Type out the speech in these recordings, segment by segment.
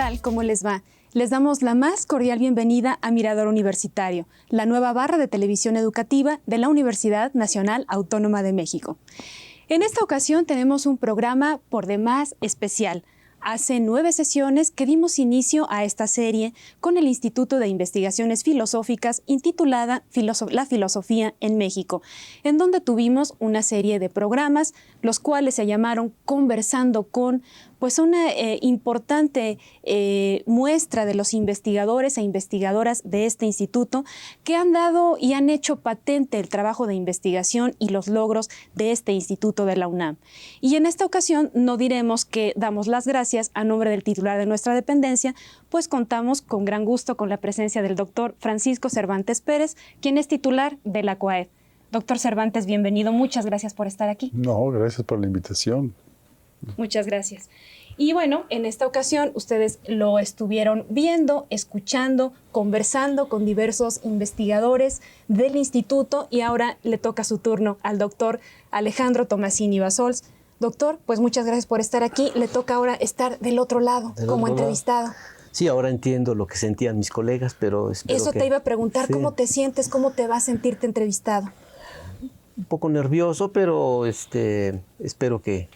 tal? ¿Cómo les va? Les damos la más cordial bienvenida a Mirador Universitario, la nueva barra de televisión educativa de la Universidad Nacional Autónoma de México. En esta ocasión tenemos un programa por demás especial. Hace 9 sesiones que dimos inicio a esta serie con el Instituto de Investigaciones Filosóficas intitulada La Filosofía en México, en donde tuvimos una serie de programas, los cuales se llamaron Conversando con, pues una importante muestra de los investigadores e investigadoras de este instituto que han dado y han hecho patente el trabajo de investigación y los logros de este instituto de la UNAM. Y en esta ocasión no diremos que damos las gracias a nombre del titular de nuestra dependencia, pues contamos con gran gusto con la presencia del doctor Francisco Cervantes Pérez, quien es titular de la COAED. Doctor Cervantes, bienvenido. Muchas gracias por estar aquí. No, gracias por la invitación. Muchas gracias. Y bueno, en esta ocasión ustedes lo estuvieron viendo, escuchando, conversando con diversos investigadores del instituto y ahora le toca su turno al doctor Alejandro Tomasini Basols. Doctor, pues muchas gracias por estar aquí. Le toca ahora estar del otro lado, como entrevistado. Sí, ahora entiendo lo que sentían mis colegas, pero espero Eso te iba a preguntar, sí. ¿Cómo te sientes? ¿Cómo te va a sentirte entrevistado? Un poco nervioso, pero espero que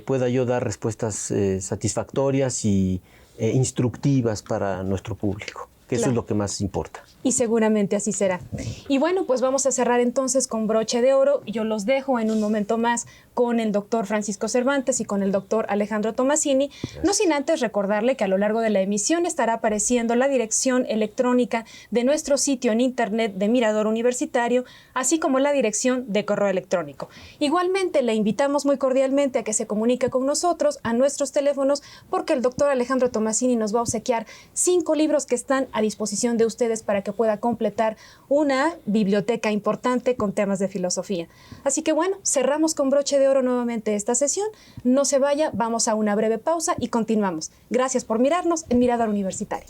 pueda yo dar respuestas satisfactorias y instructivas para nuestro público, que claro. Eso es lo que más importa. Y seguramente así será. Y bueno, pues vamos a cerrar entonces con broche de oro. Yo los dejo en un momento más con el doctor Francisco Cervantes y con el doctor Alejandro Tomasini. Gracias. No sin antes recordarle que a lo largo de la emisión estará apareciendo la dirección electrónica de nuestro sitio en internet de Mirador Universitario, así como la dirección de correo electrónico. Igualmente, le invitamos muy cordialmente a que se comunique con nosotros a nuestros teléfonos, porque el doctor Alejandro Tomasini nos va a obsequiar 5 libros que están a disposición de ustedes para que pueda completar una biblioteca importante con temas de filosofía. Así que bueno, cerramos con broche de oro nuevamente esta sesión. No se vaya, vamos a una breve pausa y continuamos. Gracias por mirarnos en Mirador Universitario.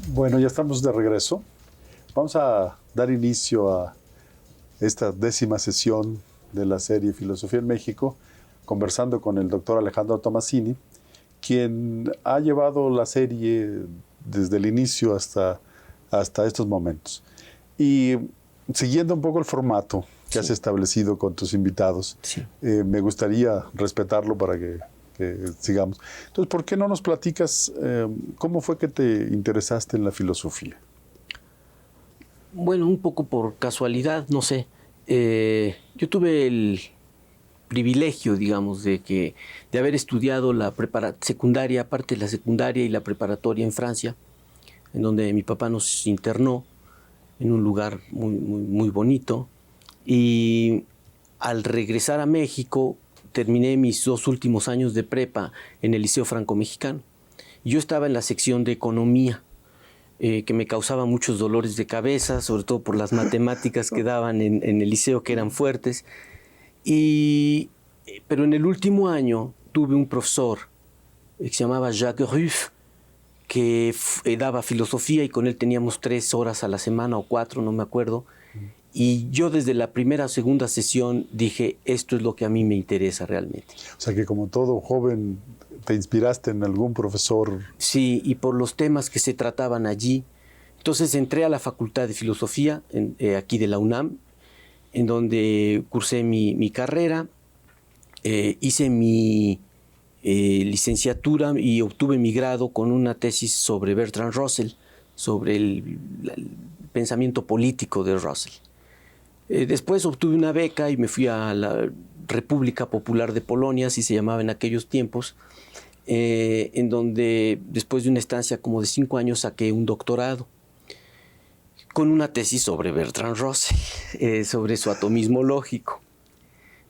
Bueno, ya estamos de regreso. Vamos a dar inicio a esta 10ª sesión de la serie Filosofía en México, conversando con el doctor Alejandro Tomasini, quien ha llevado la serie desde el inicio hasta estos momentos. Y siguiendo un poco el formato que has establecido con tus invitados, me gustaría respetarlo para que sigamos. Entonces, ¿por qué no nos platicas cómo fue que te interesaste en la filosofía? Bueno, un poco por casualidad, no sé. Yo tuve el privilegio, digamos, de haber estudiado la secundaria, aparte de la secundaria y la preparatoria en Francia, en donde mi papá nos internó en un lugar muy bonito. Y al regresar a México, terminé mis 2 últimos años de prepa en el Liceo Franco-Mexicano. Yo estaba en la sección de economía, que me causaba muchos dolores de cabeza, sobre todo por las matemáticas que daban en el liceo, que eran fuertes. Pero en el último año tuve un profesor que se llamaba Jacques Rueff, que daba filosofía, y con él teníamos 3 horas a la semana o 4, no me acuerdo. Y yo desde la primera o segunda sesión dije, esto es lo que a mí me interesa realmente. O sea que como todo joven te inspiraste en algún profesor. Sí, y por los temas que se trataban allí. Entonces entré a la Facultad de Filosofía, aquí de la UNAM, en donde cursé mi carrera, hice mi licenciatura y obtuve mi grado con una tesis sobre Bertrand Russell, sobre el pensamiento político de Russell. Después obtuve una beca y me fui a la República Popular de Polonia, así se llamaba en aquellos tiempos, en donde después de una estancia como de 5 años saqué un doctorado con una tesis sobre Bertrand Russell, sobre su atomismo lógico.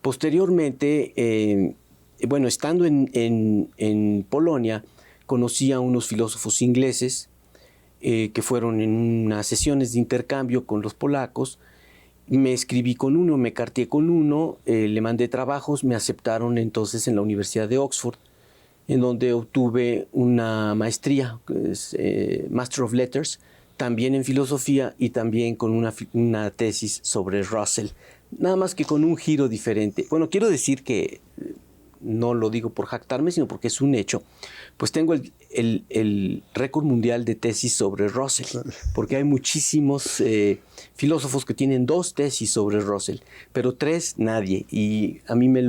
Posteriormente, bueno, estando en Polonia, conocí a unos filósofos ingleses que fueron en unas sesiones de intercambio con los polacos. Me escribí con uno, me carteé con uno, le mandé trabajos, me aceptaron entonces en la Universidad de Oxford, en donde obtuve una maestría, que es Master of Letters, también en filosofía y también con una tesis sobre Russell, nada más que con un giro diferente. Bueno, quiero decir que no lo digo por jactarme, sino porque es un hecho. Pues tengo el récord mundial de tesis sobre Russell, porque hay muchísimos filósofos que tienen 2 tesis sobre Russell, pero 3 nadie. Y a mí me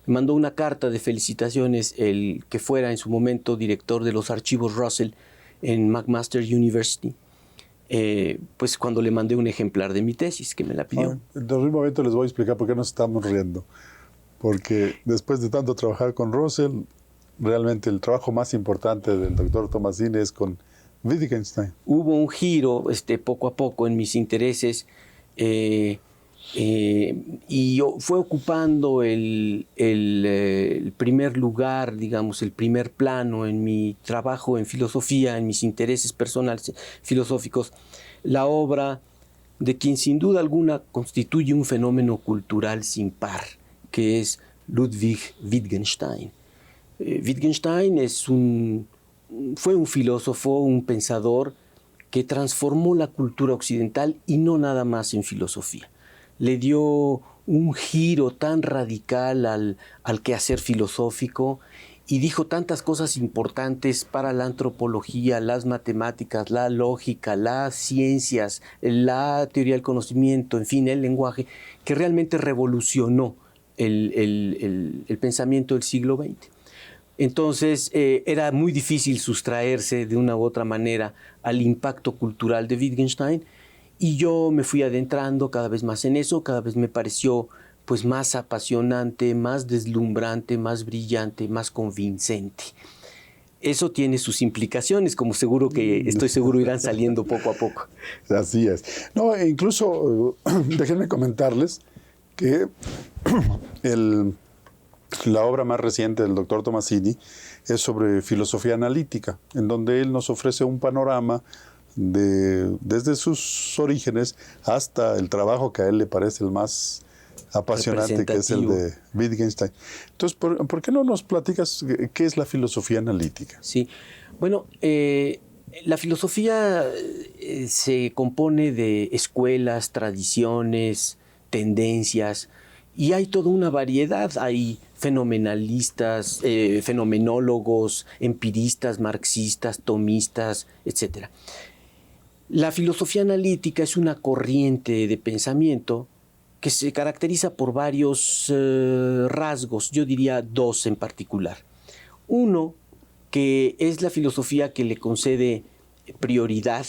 mandó una carta de felicitaciones el que fuera en su momento director de los archivos Russell en McMaster University. Pues cuando le mandé un ejemplar de mi tesis, que me la pidió. En un momento les voy a explicar por qué nos estamos riendo. Porque después de tanto trabajar con Russell, realmente el trabajo más importante del doctor Tomasini es con Wittgenstein. Hubo un giro poco a poco en mis intereses y yo fue ocupando el primer lugar, digamos, el primer plano en mi trabajo en filosofía, en mis intereses personales filosóficos, la obra de quien sin duda alguna constituye un fenómeno cultural sin par, que es Ludwig Wittgenstein. Wittgenstein fue un filósofo, un pensador que transformó la cultura occidental y no nada más en filosofía. Le dio un giro tan radical al quehacer filosófico y dijo tantas cosas importantes para la antropología, las matemáticas, la lógica, las ciencias, la teoría del conocimiento, en fin, el lenguaje, que realmente revolucionó el pensamiento del siglo XX. Entonces era muy difícil sustraerse de una u otra manera al impacto cultural de Wittgenstein y yo me fui adentrando cada vez más en eso, cada vez me pareció pues más apasionante, más deslumbrante, más brillante, más convincente. Eso tiene sus implicaciones, como estoy seguro irán saliendo poco a poco. Así es. No, incluso déjenme comentarles que la obra más reciente del doctor Tomasini es sobre filosofía analítica, en donde él nos ofrece un panorama desde sus orígenes hasta el trabajo que a él le parece el más apasionante, que es el de Wittgenstein. Entonces, ¿por qué no nos platicas qué es la filosofía analítica? Sí, bueno, la filosofía se compone de escuelas, tradiciones, tendencias, y hay toda una variedad. Hay fenomenalistas, fenomenólogos, empiristas, marxistas, tomistas, etc. La filosofía analítica es una corriente de pensamiento que se caracteriza por varios rasgos, yo diría 2 en particular. Uno, que es la filosofía que le concede prioridad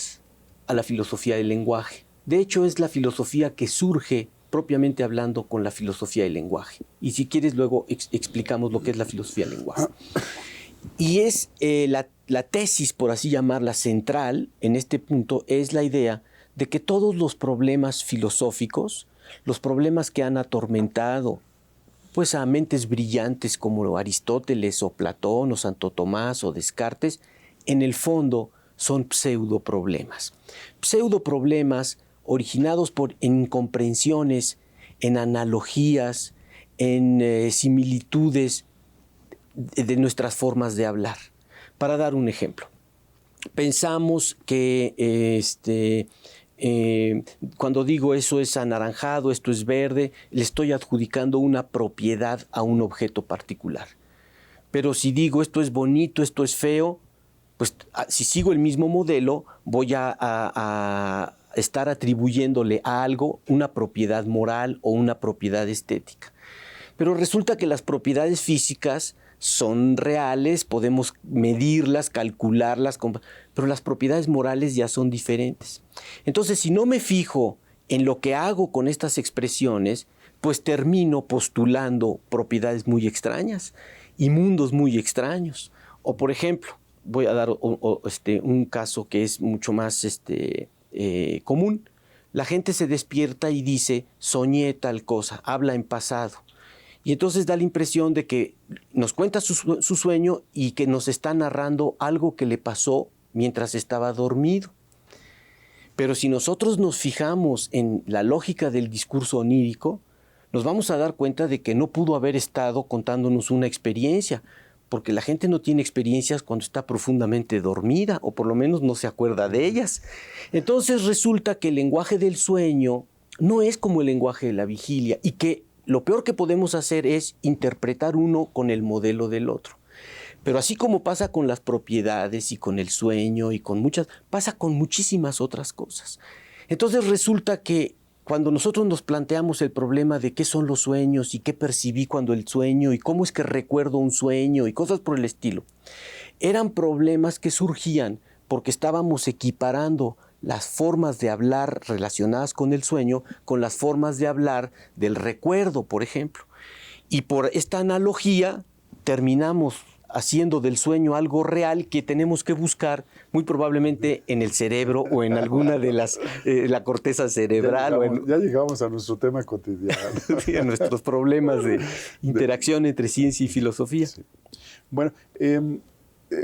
a la filosofía del lenguaje. De hecho, es la filosofía que surge propiamente hablando con la filosofía del lenguaje. Y si quieres luego explicamos lo que es la filosofía del lenguaje. Y es la tesis, por así llamarla, central en este punto, es la idea de que todos los problemas filosóficos, los problemas que han atormentado pues, a mentes brillantes como Aristóteles o Platón o Santo Tomás o Descartes, en el fondo son pseudoproblemas. Pseudoproblemas originados por incomprensiones, en analogías, en similitudes de nuestras formas de hablar. Para dar un ejemplo, pensamos que cuando digo eso es anaranjado, esto es verde, le estoy adjudicando una propiedad a un objeto particular. Pero si digo esto es bonito, esto es feo, pues si sigo el mismo modelo voy a estar atribuyéndole a algo una propiedad moral o una propiedad estética. Pero resulta que las propiedades físicas son reales, podemos medirlas, calcularlas, pero las propiedades morales ya son diferentes. Entonces, si no me fijo en lo que hago con estas expresiones, pues termino postulando propiedades muy extrañas y mundos muy extraños. O, por ejemplo, voy a dar un caso que es mucho más común. La gente se despierta y dice, soñé tal cosa, habla en pasado. Y entonces da la impresión de que nos cuenta su sueño y que nos está narrando algo que le pasó mientras estaba dormido. Pero si nosotros nos fijamos en la lógica del discurso onírico, nos vamos a dar cuenta de que no pudo haber estado contándonos una experiencia, porque la gente no tiene experiencias cuando está profundamente dormida, o por lo menos no se acuerda de ellas. Entonces resulta que el lenguaje del sueño no es como el lenguaje de la vigilia, y que lo peor que podemos hacer es interpretar uno con el modelo del otro. Pero así como pasa con las propiedades y con el sueño y con pasa con muchísimas otras cosas. Entonces resulta que cuando nosotros nos planteamos el problema de qué son los sueños y qué percibí cuando el sueño y cómo es que recuerdo un sueño y cosas por el estilo, eran problemas que surgían porque estábamos equiparando las formas de hablar relacionadas con el sueño con las formas de hablar del recuerdo, por ejemplo. Y por esta analogía terminamos haciendo del sueño algo real que tenemos que buscar muy probablemente en el cerebro o en alguna de la corteza cerebral. Ya llegamos a nuestro tema cotidiano. Sí, a nuestros problemas de interacción entre ciencia y filosofía. Sí. Bueno,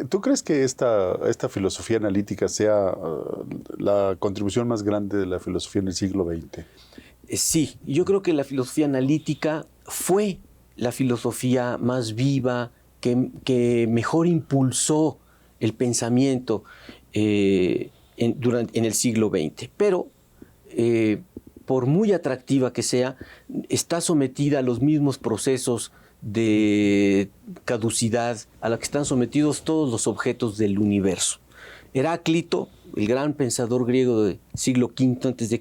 ¿tú crees que esta filosofía analítica sea la contribución más grande de la filosofía en el siglo XX? Sí, yo creo que la filosofía analítica fue la filosofía más viva, que mejor impulsó el pensamiento en el siglo XX. Pero, por muy atractiva que sea, está sometida a los mismos procesos de caducidad a la que están sometidos todos los objetos del universo. Heráclito, el gran pensador griego del siglo V a.C.,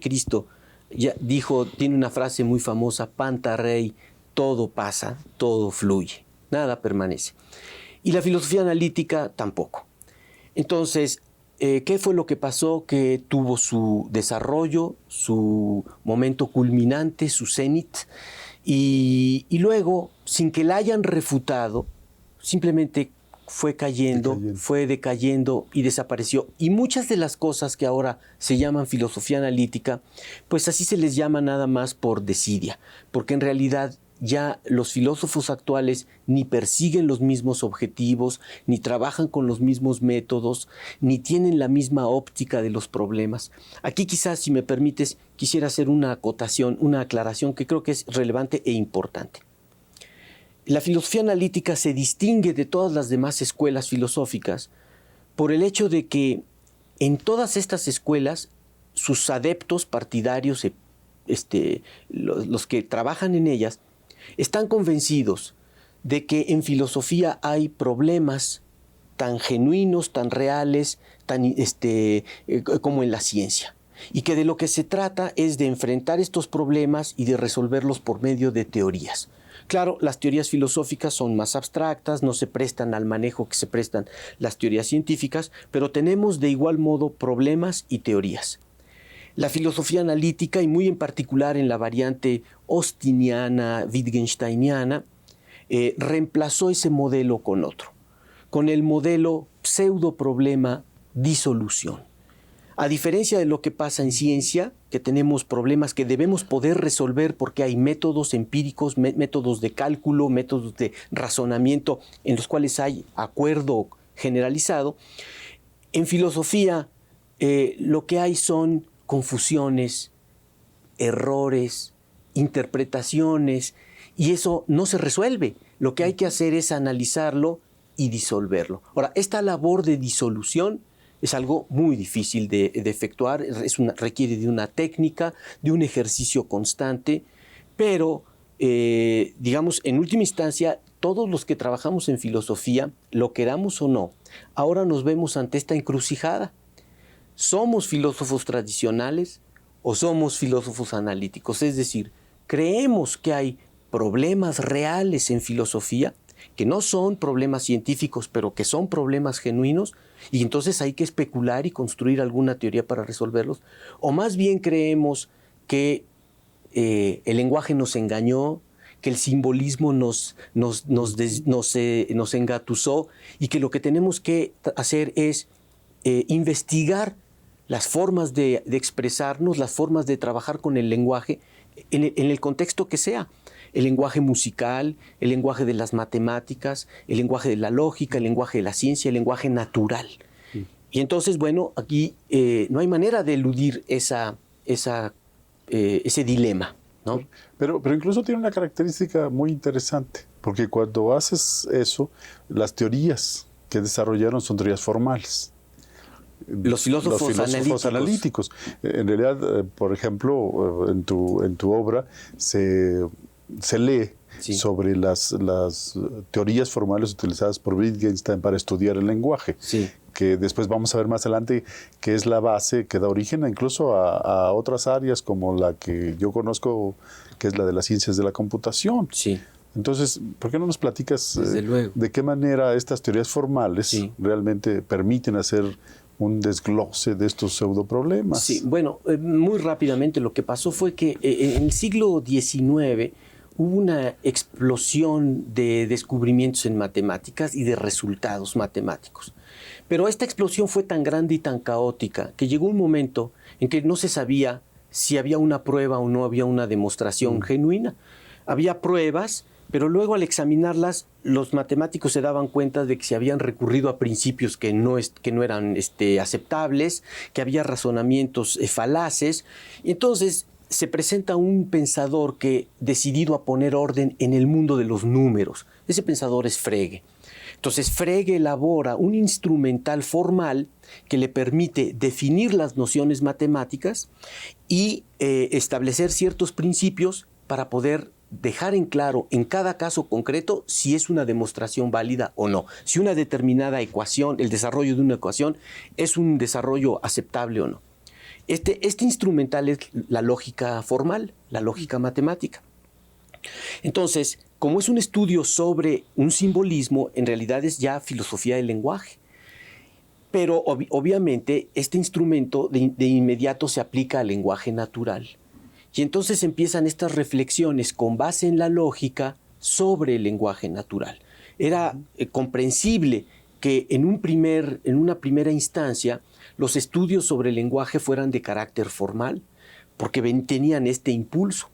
ya dijo, tiene una frase muy famosa, Panta rei, todo pasa, todo fluye. Nada permanece. Y la filosofía analítica tampoco. Entonces, ¿qué fue lo que pasó? Que tuvo su desarrollo, su momento culminante, su cenit, y luego, sin que la hayan refutado, simplemente fue decayendo y desapareció. Y muchas de las cosas que ahora se llaman filosofía analítica, pues así se les llama nada más por desidia, porque en realidad ya los filósofos actuales ni persiguen los mismos objetivos, ni trabajan con los mismos métodos, ni tienen la misma óptica de los problemas. Aquí quizás, si me permites, quisiera hacer una acotación, una aclaración que creo que es relevante e importante. La filosofía analítica se distingue de todas las demás escuelas filosóficas por el hecho de que en todas estas escuelas sus adeptos partidarios, los que trabajan en ellas, están convencidos de que en filosofía hay problemas tan genuinos, tan reales, como en la ciencia. Y que de lo que se trata es de enfrentar estos problemas y de resolverlos por medio de teorías. Claro, las teorías filosóficas son más abstractas, no se prestan al manejo que se prestan las teorías científicas, pero tenemos de igual modo problemas y teorías. La filosofía analítica, y muy en particular en la variante austiniana, wittgensteiniana, reemplazó ese modelo con otro, con el modelo pseudo-problema disolución. A diferencia de lo que pasa en ciencia, que tenemos problemas que debemos poder resolver porque hay métodos empíricos, métodos de cálculo, métodos de razonamiento en los cuales hay acuerdo generalizado, en filosofía lo que hay son confusiones, errores, interpretaciones, y eso no se resuelve. Lo que hay que hacer es analizarlo y disolverlo. Ahora, esta labor de disolución es algo muy difícil de efectuar, requiere de una técnica, de un ejercicio constante, pero, digamos, en última instancia, todos los que trabajamos en filosofía, lo queramos o no, ahora nos vemos ante esta encrucijada. ¿Somos filósofos tradicionales o somos filósofos analíticos? Es decir, creemos que hay problemas reales en filosofía, que no son problemas científicos, pero que son problemas genuinos, y entonces hay que especular y construir alguna teoría para resolverlos. O más bien creemos que el lenguaje nos engañó, que el simbolismo nos engatusó, y que lo que tenemos que hacer es investigar las formas de expresarnos, las formas de trabajar con el lenguaje en el contexto que sea. El lenguaje musical, el lenguaje de las matemáticas, el lenguaje de la lógica, el lenguaje de la ciencia, el lenguaje natural. Y entonces, bueno, aquí no hay manera de eludir ese dilema, ¿no? Pero incluso tiene una característica muy interesante, porque cuando haces eso, las teorías que desarrollaron son teorías formales. Los filósofos analíticos. En realidad, por ejemplo, en tu obra se lee sobre las teorías formales utilizadas por Wittgenstein para estudiar el lenguaje, que después vamos a ver más adelante que es la base que da origen incluso a otras áreas como la que yo conozco, que es la de las ciencias de la computación. Sí. Entonces, ¿por qué no nos platicas de qué manera estas teorías formales realmente permiten hacer un desglose de estos pseudoproblemas? Sí, bueno, muy rápidamente lo que pasó fue que en el siglo XIX hubo una explosión de descubrimientos en matemáticas y de resultados matemáticos. Pero esta explosión fue tan grande y tan caótica que llegó un momento en que no se sabía si había una prueba o no había una demostración genuina. Había pruebas, pero luego al examinarlas, los matemáticos se daban cuenta de que se habían recurrido a principios que no eran aceptables, que había razonamientos falaces. Y entonces se presenta un pensador que decidido a poner orden en el mundo de los números. Ese pensador es Frege. Entonces Frege elabora un instrumental formal que le permite definir las nociones matemáticas y establecer ciertos principios para poder dejar en claro en cada caso concreto si es una demostración válida o no, si una determinada ecuación, el desarrollo de una ecuación, es un desarrollo aceptable o no. Este instrumental es la lógica formal, la lógica matemática. Entonces, como es un estudio sobre un simbolismo, en realidad es ya filosofía del lenguaje. Pero obviamente este instrumento de inmediato se aplica al lenguaje natural. Y entonces empiezan estas reflexiones con base en la lógica sobre el lenguaje natural. Era comprensible que en una primera instancia los estudios sobre el lenguaje fueran de carácter formal, porque tenían este impulso.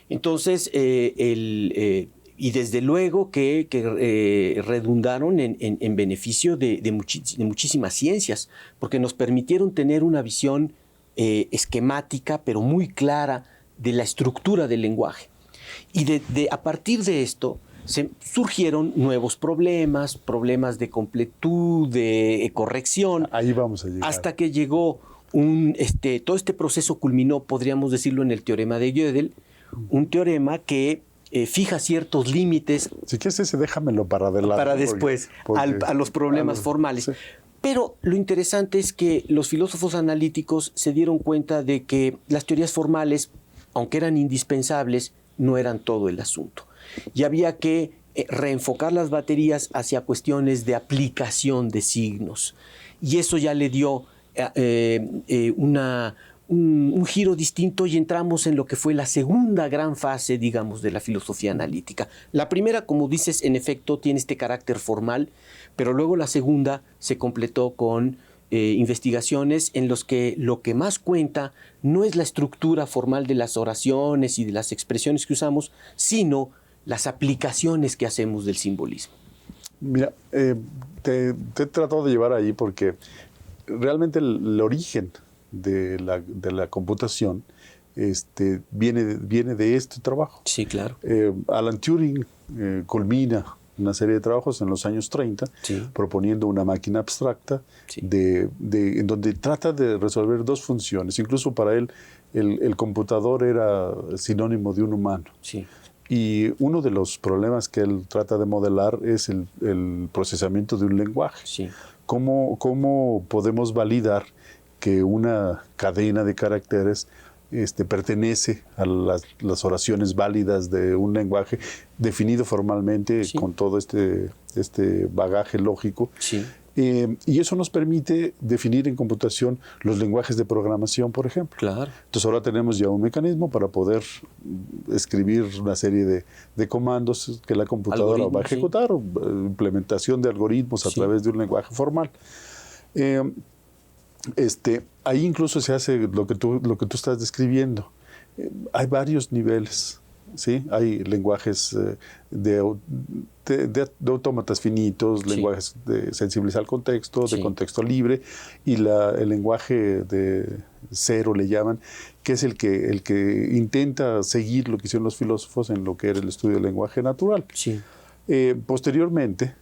Entonces, y desde luego que redundaron en beneficio de muchísimas ciencias, porque nos permitieron tener una visión esquemática, pero muy clara, de la estructura del lenguaje. Y a partir de esto surgieron nuevos problemas de completud, de corrección. Ahí vamos a llegar. Hasta que llegó todo este proceso culminó, podríamos decirlo, en el teorema de Gödel, un teorema que fija ciertos límites. Si quieres ese, déjamelo para adelante. Para después, a los problemas formales. Sí. Pero lo interesante es que los filósofos analíticos se dieron cuenta de que las teorías formales, aunque eran indispensables, no eran todo el asunto. Y había que reenfocar las baterías hacia cuestiones de aplicación de signos. Y eso ya le dio un giro distinto y entramos en lo que fue la segunda gran fase, digamos, de la filosofía analítica. La primera, como dices, en efecto, tiene este carácter formal, pero luego la segunda se completó con investigaciones en los que lo que más cuenta no es la estructura formal de las oraciones y de las expresiones que usamos, sino las aplicaciones que hacemos del simbolismo. Mira, te he tratado de llevar ahí porque realmente el origen de la computación viene de este trabajo. Sí, claro. Alan Turing culmina una serie de trabajos en los años 30, proponiendo una máquina abstracta en donde trata de resolver dos funciones. Incluso para él el computador era sinónimo de un humano. Sí. Y uno de los problemas que él trata de modelar es el procesamiento de un lenguaje. Sí. ¿Cómo podemos validar que una cadena de caracteres pertenece a las oraciones válidas de un lenguaje definido formalmente con todo este bagaje lógico? Sí. Y eso nos permite definir en computación los lenguajes de programación, por ejemplo. Claro. Entonces ahora tenemos ya un mecanismo para poder escribir una serie de comandos que la computadora va a ejecutar, o implementación de algoritmos a través de un lenguaje formal. Ahí incluso se hace lo que tú estás describiendo. Hay varios niveles ¿sí? Hay lenguajes de autómatas finitos, lenguajes sensibles al contexto, de contexto libre, y el lenguaje de cero le llaman, que es el que intenta seguir lo que hicieron los filósofos en lo que era el estudio del lenguaje natural. Sí. Posteriormente,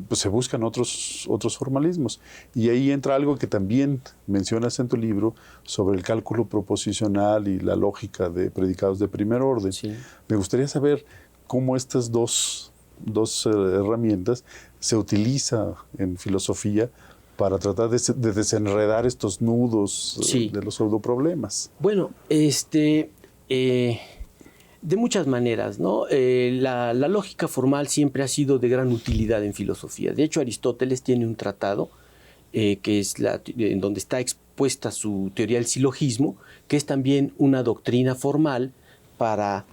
pues se buscan otros formalismos. Y ahí entra algo que también mencionas en tu libro sobre el cálculo proposicional y la lógica de predicados de primer orden. Sí. Me gustaría saber cómo estas dos herramientas se utiliza en filosofía para tratar de desenredar estos nudos de los pseudoproblemas. Bueno, de muchas maneras, ¿no? La lógica formal siempre ha sido de gran utilidad en filosofía. De hecho, Aristóteles tiene un tratado que es en donde está expuesta su teoría del silogismo, que es también una doctrina formal para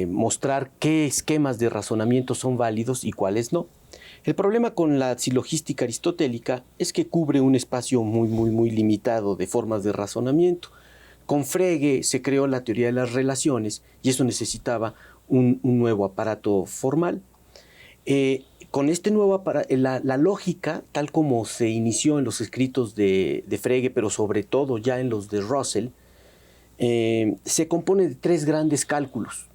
mostrar qué esquemas de razonamiento son válidos y cuáles no. El problema con la silogística aristotélica es que cubre un espacio muy limitado de formas de razonamiento. Con Frege se creó la teoría de las relaciones y eso necesitaba un nuevo aparato formal. Con este nuevo aparato, la lógica, tal como se inició en los escritos de Frege, pero sobre todo ya en los de Russell, se compone de tres grandes cálculos.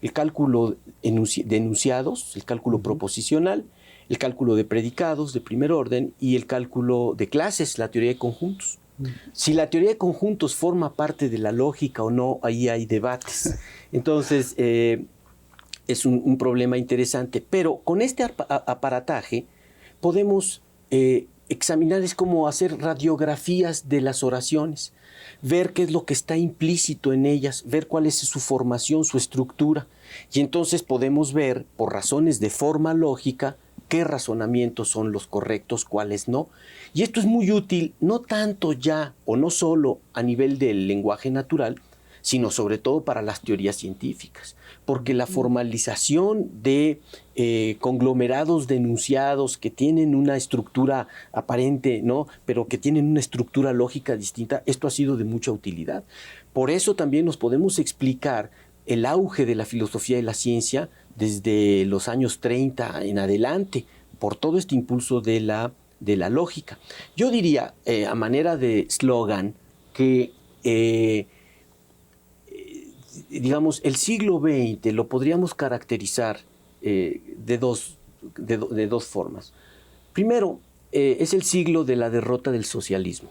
El cálculo de enunciados, el cálculo proposicional, el cálculo de predicados de primer orden y el cálculo de clases, la teoría de conjuntos. Si la teoría de conjuntos forma parte de la lógica o no, ahí hay debates. Entonces, es un problema interesante. Pero con este aparataje podemos examinar, es como hacer radiografías de las oraciones, ver qué es lo que está implícito en ellas, ver cuál es su formación, su estructura. Y entonces podemos ver, por razones de forma lógica, qué razonamientos son los correctos, cuáles no. Y esto es muy útil, no tanto ya o no solo a nivel del lenguaje natural, sino sobre todo para las teorías científicas, porque la formalización de conglomerados de enunciados que tienen una estructura aparente, ¿no?, pero que tienen una estructura lógica distinta, esto ha sido de mucha utilidad. Por eso también nos podemos explicar el auge de la filosofía y la ciencia desde los años 30 en adelante, por todo este impulso de la lógica. Yo diría, a manera de eslogan, que digamos, el siglo XX lo podríamos caracterizar de dos formas. Primero, es el siglo de la derrota del socialismo.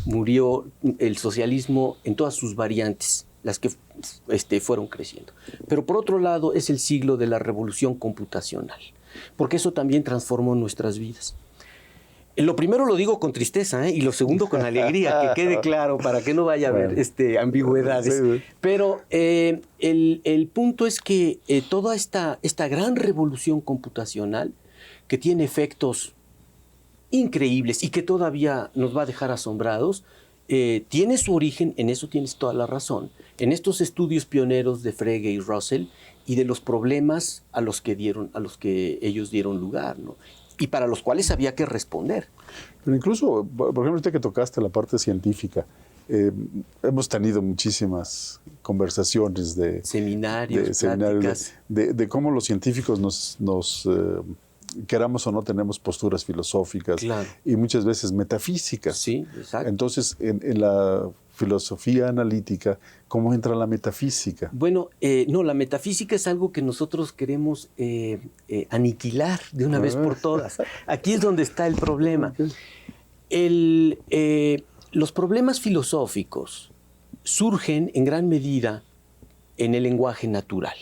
Murió el socialismo en todas sus variantes, las que fueron creciendo. Pero por otro lado, es el siglo de la revolución computacional, porque eso también transformó nuestras vidas. Lo primero lo digo con tristeza, y lo segundo con alegría, que quede claro, para que no vaya a haber ambigüedades. Sí. Pero el punto es que toda esta gran revolución computacional, que tiene efectos increíbles y que todavía nos va a dejar asombrados, tiene su origen, en eso tienes toda la razón, en estos estudios pioneros de Frege y Russell y de los problemas a los que ellos dieron lugar, ¿no?, y para los cuales había que responder. Pero incluso, por ejemplo, ahorita que tocaste la parte científica, hemos tenido muchísimas conversaciones de seminarios, pláticas, de cómo los científicos nos queramos o no, tenemos posturas filosóficas, claro, y muchas veces metafísicas. Sí, exacto. Entonces, en la filosofía analítica, ¿cómo entra la metafísica? Bueno, no, la metafísica es algo que nosotros queremos aniquilar de una vez por todas. Aquí es donde está el problema. Los problemas filosóficos surgen en gran medida en el lenguaje natural.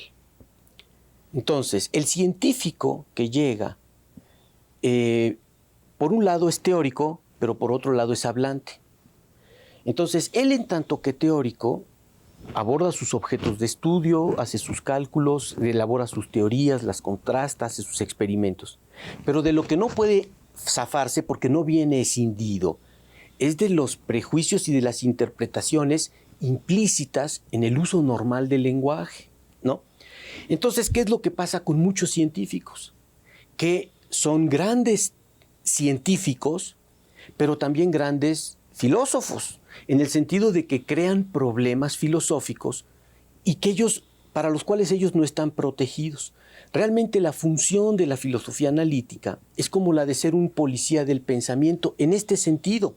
Entonces, el científico que llega, por un lado es teórico, pero por otro lado es hablante. Entonces, él, en tanto que teórico, aborda sus objetos de estudio, hace sus cálculos, elabora sus teorías, las contrasta, hace sus experimentos. Pero de lo que no puede zafarse, porque no viene escindido, es de los prejuicios y de las interpretaciones implícitas en el uso normal del lenguaje, ¿no? Entonces, ¿qué es lo que pasa con muchos científicos? Que son grandes científicos, pero también grandes filósofos, en el sentido de que crean problemas filosóficos y para los cuales ellos no están protegidos. Realmente la función de la filosofía analítica es como la de ser un policía del pensamiento en este sentido,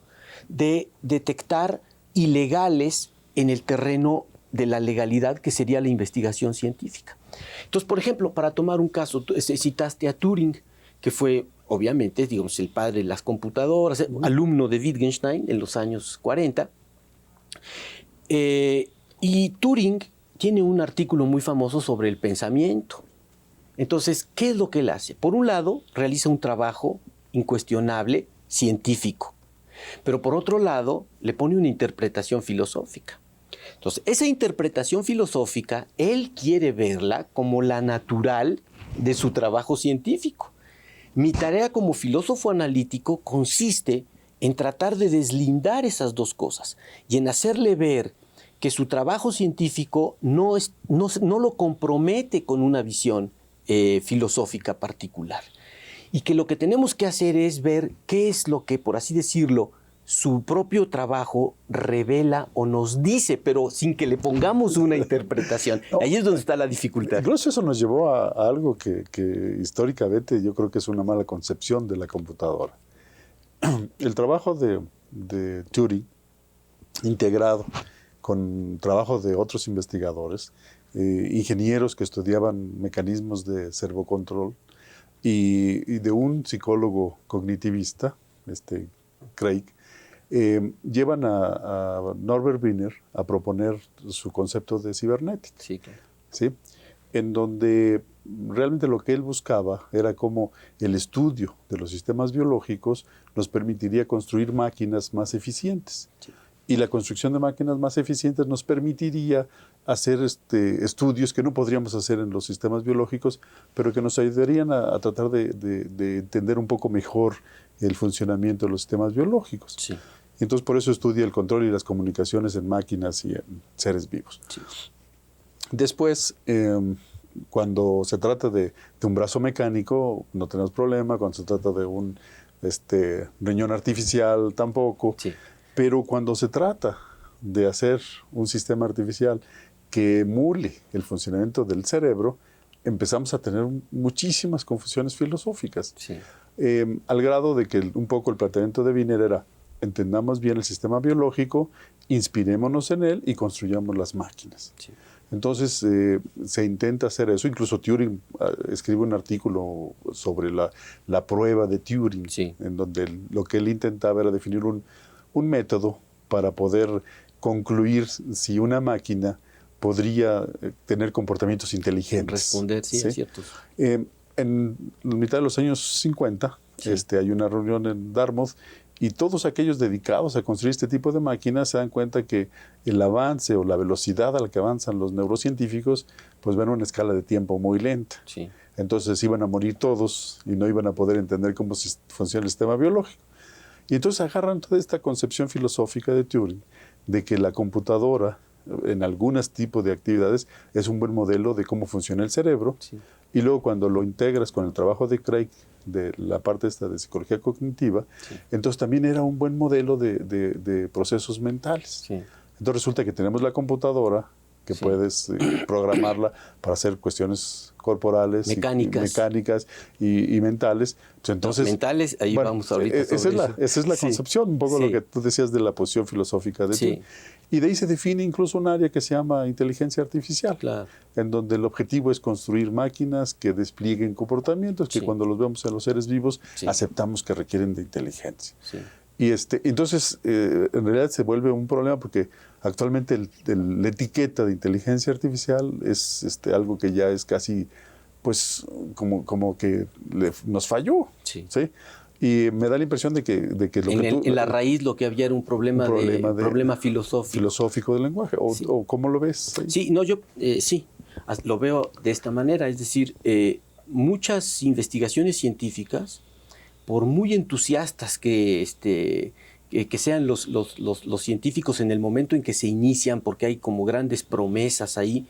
de detectar ilegales en el terreno de la legalidad, que sería la investigación científica. Entonces, por ejemplo, para tomar un caso, tú citaste a Turing, que fue, obviamente, digamos, el padre de las computadoras, alumno de Wittgenstein en los años 40. Y Turing tiene un artículo muy famoso sobre el pensamiento. Entonces, ¿qué es lo que él hace? Por un lado, realiza un trabajo incuestionable, científico. Pero por otro lado, le pone una interpretación filosófica. Entonces, esa interpretación filosófica, él quiere verla como la natural de su trabajo científico. Mi tarea como filósofo analítico consiste en tratar de deslindar esas dos cosas y en hacerle ver que su trabajo científico no lo compromete con una visión filosófica particular. Y que lo que tenemos que hacer es ver qué es lo que, por así decirlo, su propio trabajo revela o nos dice, pero sin que le pongamos una interpretación. Ahí es donde está la dificultad. Incluso eso nos llevó a algo que históricamente yo creo que es una mala concepción de la computadora. El trabajo de Turing, integrado con trabajo de otros investigadores, ingenieros que estudiaban mecanismos de servocontrol, y de un psicólogo cognitivista, Craig, llevan a Norbert Wiener a proponer su concepto de cibernética. Sí, claro. ¿Sí? En donde realmente lo que él buscaba era cómo el estudio de los sistemas biológicos nos permitiría construir máquinas más eficientes. Sí. Y la construcción de máquinas más eficientes nos permitiría hacer estudios que no podríamos hacer en los sistemas biológicos, pero que nos ayudarían a tratar de entender un poco mejor el funcionamiento de los sistemas biológicos. Sí. Y entonces por eso estudia el control y las comunicaciones en máquinas y en seres vivos. Sí. Después, cuando se trata de un brazo mecánico, no tenemos problema. Cuando se trata de un riñón artificial, tampoco. Sí. Pero cuando se trata de hacer un sistema artificial que emule el funcionamiento del cerebro, empezamos a tener muchísimas confusiones filosóficas. Sí. Al grado de que un poco el planteamiento de Wiener era: entendamos bien el sistema biológico, inspirémonos en él y construyamos las máquinas. Sí. Entonces se intenta hacer eso. Incluso Turing escribe un artículo sobre la prueba de Turing, Sí. en donde lo que él intentaba era definir un método para poder concluir si una máquina podría tener comportamientos inteligentes. Responder, sí, ¿sí? es cierto. En la mitad de los años 50, Sí. hay una reunión en Dartmouth, y todos aquellos dedicados a construir este tipo de máquinas se dan cuenta que el avance o la velocidad a la que avanzan los neurocientíficos pues van a una escala de tiempo muy lenta. Sí. Entonces iban a morir todos y no iban a poder entender cómo funciona el sistema biológico. Y entonces agarran toda esta concepción filosófica de Turing de que la computadora en algunos tipos de actividades es un buen modelo de cómo funciona el cerebro. Sí. Y luego cuando lo integras con el trabajo de Craig, de la parte de psicología cognitiva, Sí. entonces también era un buen modelo de procesos mentales. Sí. Entonces resulta que tenemos la computadora, que Sí. puedes programarla para hacer cuestiones corporales, Mecánicas. y mentales. Pues entonces, mentales, ahí bueno, vamos ahorita. esa es la Sí. concepción, un poco Sí. lo que tú decías de la posición filosófica de Sí. Turing. Y de ahí se define incluso un área que se llama inteligencia artificial, Claro. en donde el objetivo es construir máquinas que desplieguen comportamientos que Sí. cuando los vemos en los seres vivos Sí. aceptamos que requieren de inteligencia. Sí. Y entonces, en realidad se vuelve un problema porque actualmente la etiqueta de inteligencia artificial es algo que ya es casi, pues, como que nos falló. Sí. ¿Sí? Y me da la impresión de que lo En la raíz lo que había era un problema filosófico. filosófico del lenguaje. Sí. ¿O cómo lo ves? Sí, no, yo sí, lo veo de esta manera. Es decir, muchas investigaciones científicas, por muy entusiastas que sean los científicos en el momento en que se inician, porque hay como grandes promesas ahí,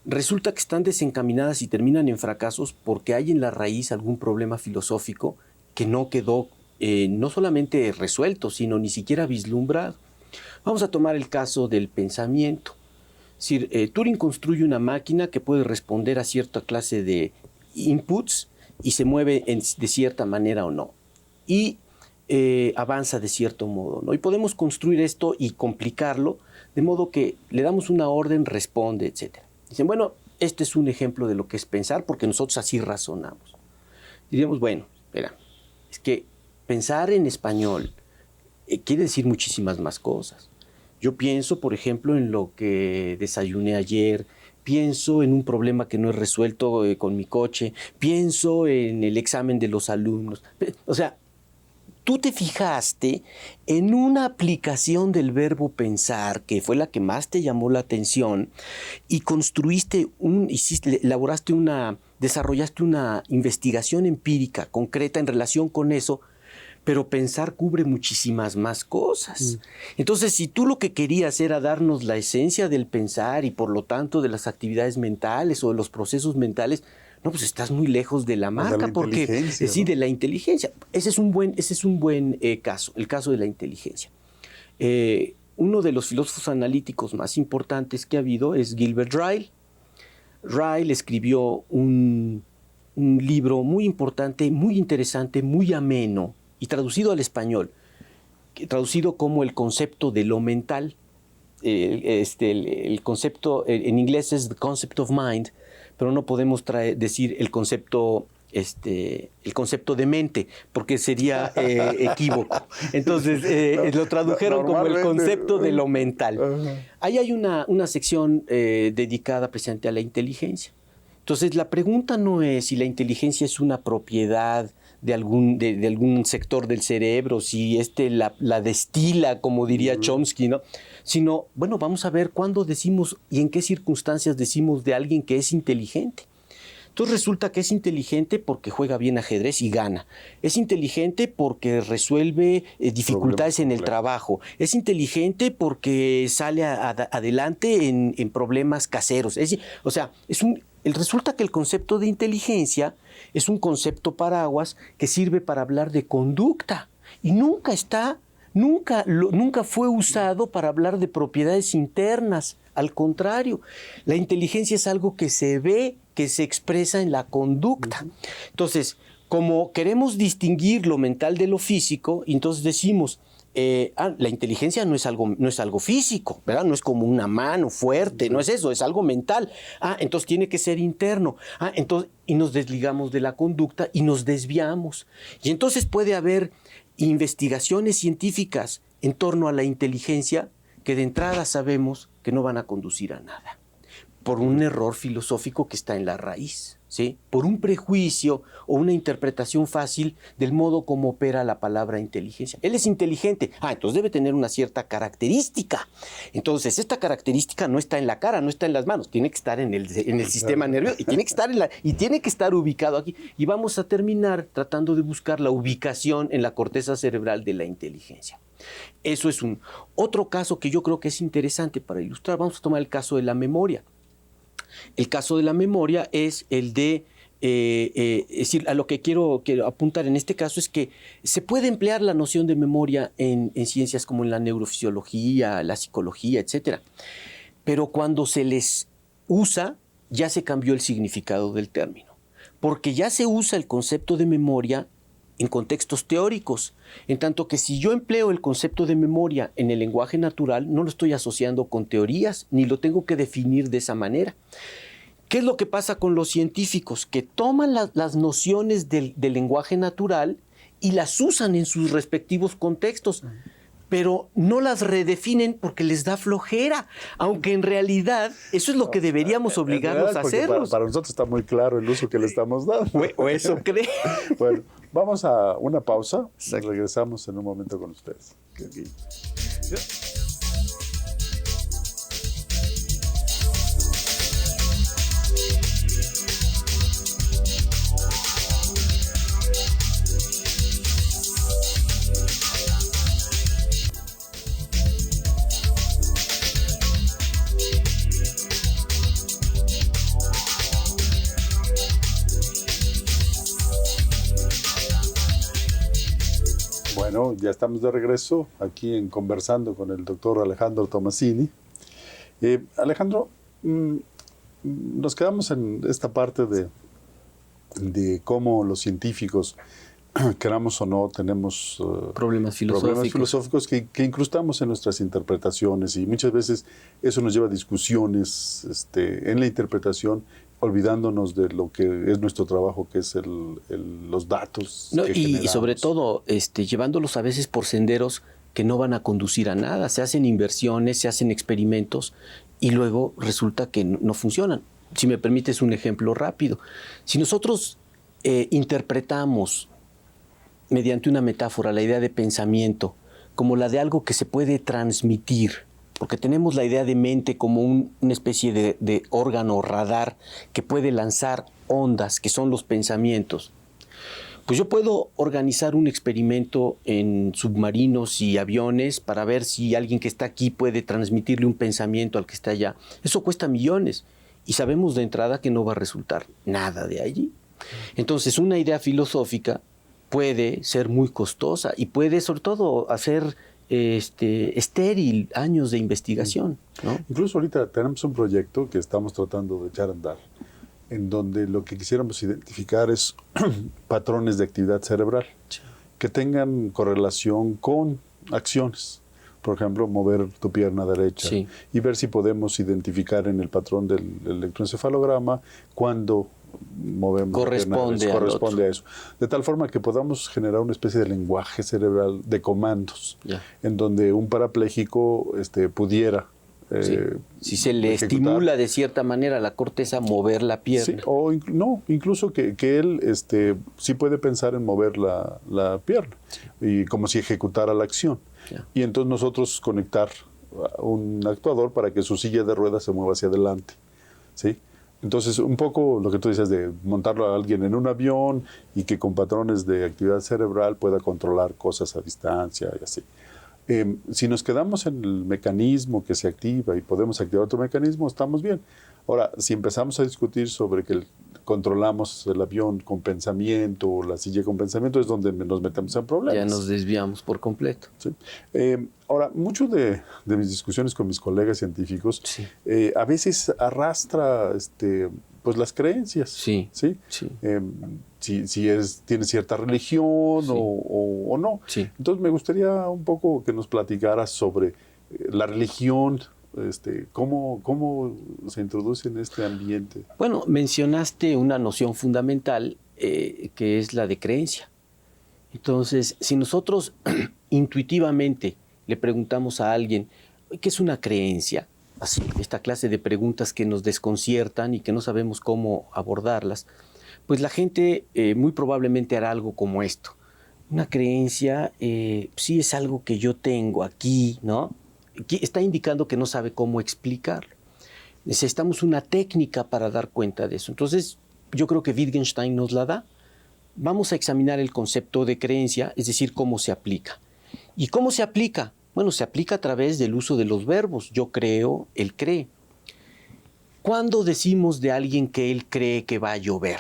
resulta que están desencaminadas y terminan en fracasos porque hay en la raíz algún problema filosófico que no quedó no solamente resuelto, sino ni siquiera vislumbrado. Vamos a tomar el caso del pensamiento. Es decir, Turing construye una máquina que puede responder a cierta clase de inputs y se mueve de cierta manera o no. Y avanza de cierto modo, ¿no? Y podemos construir esto y complicarlo de modo que le damos una orden, responde, etc. Dicen, bueno, este es un ejemplo de lo que es pensar porque nosotros así razonamos. Diríamos, bueno, espera, es que pensar en español quiere decir muchísimas más cosas. Yo pienso, por ejemplo, en lo que desayuné ayer, pienso en un problema que no he resuelto con mi coche, pienso en el examen de los alumnos. O sea, tú te fijaste en una aplicación del verbo pensar, que fue la que más te llamó la atención, y desarrollaste una investigación empírica concreta en relación con eso, pero pensar cubre muchísimas más cosas. Entonces, si tú lo que querías era darnos la esencia del pensar y por lo tanto de las actividades mentales o de los procesos mentales, no, pues estás muy lejos de la marca, porque sí, de la inteligencia. Ese es un buen caso, el caso de la inteligencia. Uno de los filósofos analíticos más importantes que ha habido es Gilbert Ryle. Ryle escribió un libro muy importante, muy interesante, muy ameno, y traducido al español, traducido como el concepto de lo mental. El concepto en inglés es the concept of mind, pero no podemos decir el concepto de mente, porque sería equívoco. Entonces lo tradujeron como el concepto de lo mental. Ahí hay una sección dedicada precisamente a la inteligencia. Entonces la pregunta no es si la inteligencia es una propiedad de algún sector del cerebro, si la destila, como diría Chomsky, ¿no? Sino, bueno, vamos a ver cuándo decimos y en qué circunstancias decimos de alguien que es inteligente. Entonces resulta que es inteligente porque juega bien ajedrez y gana. Es inteligente porque resuelve dificultades en el trabajo. Es inteligente porque sale adelante en problemas caseros. Resulta que el concepto de inteligencia es un concepto paraguas que sirve para hablar de conducta y nunca fue usado para hablar de propiedades internas. Al contrario, la inteligencia es algo que se ve, que se expresa en la conducta. Entonces, como queremos distinguir lo mental de lo físico, entonces decimos, la inteligencia no es algo físico, ¿verdad? No es como una mano fuerte, no es eso, es algo mental. Entonces tiene que ser interno. Y nos desligamos de la conducta y nos desviamos. Y entonces puede haber investigaciones científicas en torno a la inteligencia que de entrada sabemos que no van a conducir a nada, por un error filosófico que está en la raíz, ¿sí? Por un prejuicio o una interpretación fácil del modo como opera la palabra inteligencia. Él es inteligente, entonces debe tener una cierta característica. Entonces, esta característica no está en la cara, no está en las manos, tiene que estar en el sistema nervioso y tiene que estar ubicado aquí. Y vamos a terminar tratando de buscar la ubicación en la corteza cerebral de la inteligencia. Eso es otro caso que yo creo que es interesante para ilustrar. Vamos a tomar el caso de la memoria. El caso de la memoria es el de, es decir, a lo que quiero apuntar en este caso es que se puede emplear la noción de memoria en ciencias como en la neurofisiología, la psicología, etc. Pero cuando se les usa, ya se cambió el significado del término, porque ya se usa el concepto de memoria en contextos teóricos, en tanto que si yo empleo el concepto de memoria en el lenguaje natural, no lo estoy asociando con teorías, ni lo tengo que definir de esa manera. ¿Qué es lo que pasa con los científicos? Que toman las nociones del lenguaje natural y las usan en sus respectivos contextos, pero no las redefinen porque les da flojera, aunque en realidad eso es lo que deberíamos obligarlos a hacerlos. Para nosotros está muy claro el uso que le estamos dando. O eso cree. Bueno, vamos a una pausa. Regresamos en un momento con ustedes. Bueno, ya estamos de regreso aquí en Conversando con el doctor Alejandro Tomasini. Alejandro, nos quedamos en esta parte de cómo los científicos, queramos o no, tenemos problemas filosóficos que incrustamos en nuestras interpretaciones, y muchas veces eso nos lleva a discusiones en la interpretación, olvidándonos de lo que es nuestro trabajo, que es los datos. No, que y generamos. sobre todo llevándolos a veces por senderos que no van a conducir a nada. Se hacen inversiones, se hacen experimentos y luego resulta que no funcionan. Si me permites un ejemplo rápido. Si nosotros interpretamos mediante una metáfora la idea de pensamiento como la de algo que se puede transmitir, porque tenemos la idea de mente como una especie de órgano radar que puede lanzar ondas, que son los pensamientos. Pues yo puedo organizar un experimento en submarinos y aviones para ver si alguien que está aquí puede transmitirle un pensamiento al que está allá. Eso cuesta millones y sabemos de entrada que no va a resultar nada de allí. Entonces, una idea filosófica puede ser muy costosa y puede, sobre todo, hacer estéril años de investigación, ¿no? Incluso ahorita tenemos un proyecto que estamos tratando de echar a andar, en donde lo que quisiéramos identificar es patrones de actividad cerebral que tengan correlación con acciones. Por ejemplo, mover tu pierna derecha y ver si podemos identificar en el patrón del electroencefalograma cuando movemos corresponde a eso. De tal forma que podamos generar una especie de lenguaje cerebral de comandos, en donde un parapléjico pudiera si se le estimula de cierta manera la corteza, mover la pierna. Sí, o incluso que él sí puede pensar en mover la pierna, y como si ejecutara la acción. Y entonces nosotros conectar un actuador para que su silla de ruedas se mueva hacia adelante, ¿sí? Entonces, un poco lo que tú dices de montarlo a alguien en un avión y que con patrones de actividad cerebral pueda controlar cosas a distancia y así. Si nos quedamos en el mecanismo que se activa y podemos activar otro mecanismo, estamos bien. Ahora, si empezamos a discutir sobre que controlamos el avión con pensamiento o la silla con pensamiento, es donde nos metemos en problemas. Ya nos desviamos por completo. Sí. Ahora, mucho de mis discusiones con mis colegas científicos a veces arrastra pues las creencias. Sí. Si tiene cierta religión o no. Sí. Entonces me gustaría un poco que nos platicaras sobre la religión, cómo se introduce en este ambiente. Bueno, mencionaste una noción fundamental que es la de creencia. Entonces, si nosotros intuitivamente le preguntamos a alguien ¿qué es una creencia? Así, esta clase de preguntas que nos desconciertan y que no sabemos cómo abordarlas, pues la gente muy probablemente hará algo como esto. Una creencia sí es algo que yo tengo aquí, ¿no? Está indicando que no sabe cómo explicarlo. Necesitamos una técnica para dar cuenta de eso. Entonces, yo creo que Wittgenstein nos la da. Vamos a examinar el concepto de creencia, es decir, cómo se aplica. ¿Y cómo se aplica? Bueno, se aplica a través del uso de los verbos. Yo creo, él cree. ¿Cuándo decimos de alguien que él cree que va a llover?